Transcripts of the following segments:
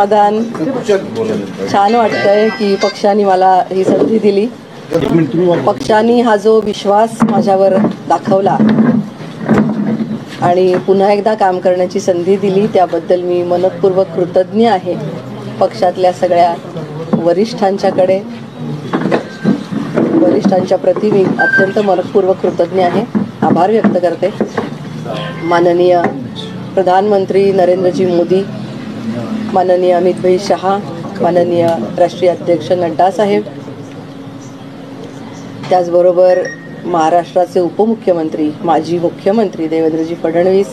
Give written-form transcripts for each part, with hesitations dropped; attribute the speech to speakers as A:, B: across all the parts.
A: समाधान, छान वाटतंय की पक्षाने मला ही संधी दिली. पक्षाने हा जो विश्वास माझ्यावर दाखवला आणि पुन्हा एकदा काम करण्याची संधी दिली त्याबद्दल मी मनपूर्वक कृतज्ञ आहे. पक्षातल्या सगळ्या वरिष्ठांच्या प्रती मी अत्यंत मनपूर्वक कृतज्ञ आहे, आभार व्यक्त करते. माननीय प्रधानमंत्री नरेंद्रजी मोदी, माननीय अमित भाई शहा, माननीय राष्ट्रीय अध्यक्ष नड्डा साहेब, त्याचबरोबर महाराष्ट्राचे उपमुख्यमंत्री माजी मुख्यमंत्री देवेंद्रजी फडणवीस,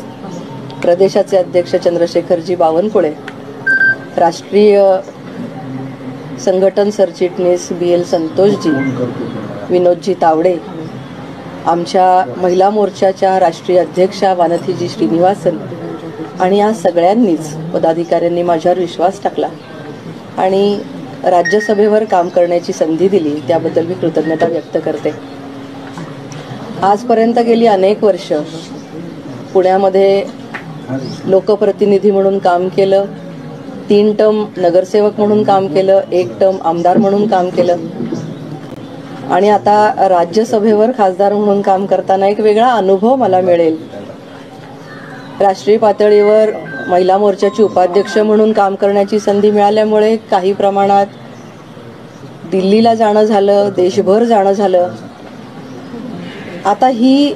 A: प्रदेशाचे अध्यक्ष चंद्रशेखरजी बावनकुळे, राष्ट्रीय संघटन सरचिटणीस BL संतोषजी, विनोदजी तावडे, आमच्या महिला मोर्चाच्या राष्ट्रीय अध्यक्षा वानथीजी श्रीनिवासन आणि या सगळ्यांनीच पदाधिकाऱ्यांनी माझ्यावर विश्वास टाकला आणि राज्यसभेवर काम करण्याची संधी दिली, त्याबद्दल मी कृतज्ञता व्यक्त करते. आजपर्यंत गेली अनेक वर्ष पुण्यामध्ये लोकप्रतिनिधी म्हणून काम केलं, 3 टर्म नगरसेवक म्हणून काम केलं, 1 टर्म आमदार म्हणून काम केलं आणि आता राज्यसभेवर खासदार म्हणून काम करताना एक वेगळा अनुभव मला मिळेल. राष्ट्रीय पातळीवर महिला मोर्चाची उपाध्यक्ष म्हणून काम करण्याची संधी मिळाल्यामुळे काही प्रमाणात दिल्लीला जाणं झालं, देशभर जाणं झालं. आता ही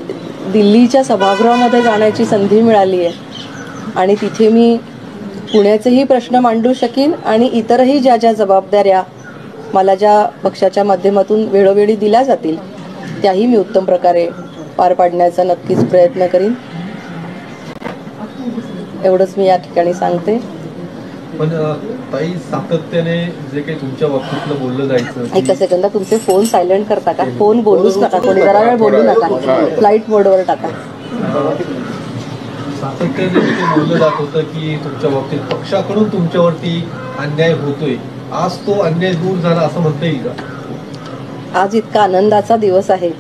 A: दिल्लीच्या सभागृहामध्ये जाण्याची संधी मिळाली आहे आणि तिथे मी पुण्याचेही प्रश्न मांडू शकीन आणि इतरही ज्या ज्या जबाबदाऱ्या मला ज्या पक्षाच्या माध्यमातून वेळोवेळी दिल्या जातील त्याही मी उत्तम प्रकारे पार पाडण्याचा नक्कीच प्रयत्न करीन. एवढंच मी या ठिकाणी सांगते.
B: पण ताई, सातत्याने जे काही तुमच्या बाबतीतलं बोललं जायचं.
A: एक सेकंद, तुमचे फोन सायलेंट करता का? फोन बोलूच नका, कोणी जरा वेळ बोलू नका, फ्लाईट मोडवर टाका.
B: सातत्याने जे काही बोललं जात होतं की तुमच्या बाबतीत पक्षाकडून तुमच्यावरती अन्याय होतोय, आज तो अन्याय दूर झाला असं म्हणता येईल का?
A: आज इतका आनंदाचा दिवस आहे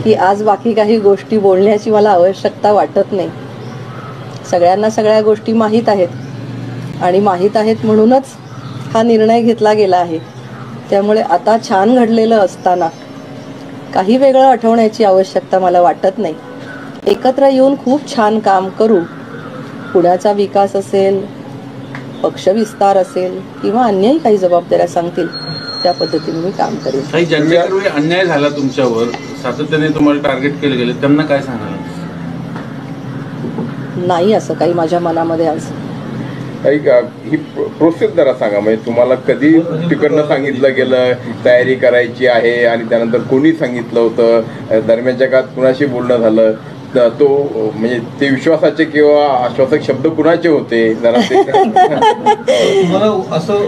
A: की आज बाकी काही गोष्टी बोलण्याची मला आवश्यकता वाटत नाही. सगळ्यांना सगळ्या गोष्टी माहीत आहेत आणि माहीत आहेत म्हणूनच हा निर्णय घेतला गेला आहे. त्यामुळे आता छान घडलेलं असताना काही वेगळं आठवण्याची आवश्यकता मला वाटत नाही. एकत्र येऊन खूप छान काम करू. पुण्याचा विकास असेल, पक्षविस्तार असेल किंवा अन्यही काही जबाबदाऱ्या सांगतील त्या पद्धतीने मी काम करेन.
C: काही ज्यांच्याकडे अन्याय झाला तुमच्यावर, सातत्याने तुम्हाला टार्गेट केले गेले, त्यांना काय सांगाल?
A: नाही असं काही माझ्या मनामध्ये आज.
D: ही प्रोसेस जरा सांगा, म्हणजे तुम्हाला कधी तिकडनं सांगितलं गेलं तयारी करायची आहे आणि त्यानंतर कोणी सांगितलं होतं, दरम्यानच्या काळात कुणाशी बोलणं झालं, तो म्हणजे ते विश्वासाचे किंवा आश्वासक शब्द कुणाचे होते जरा ते
B: तुम्हाला असं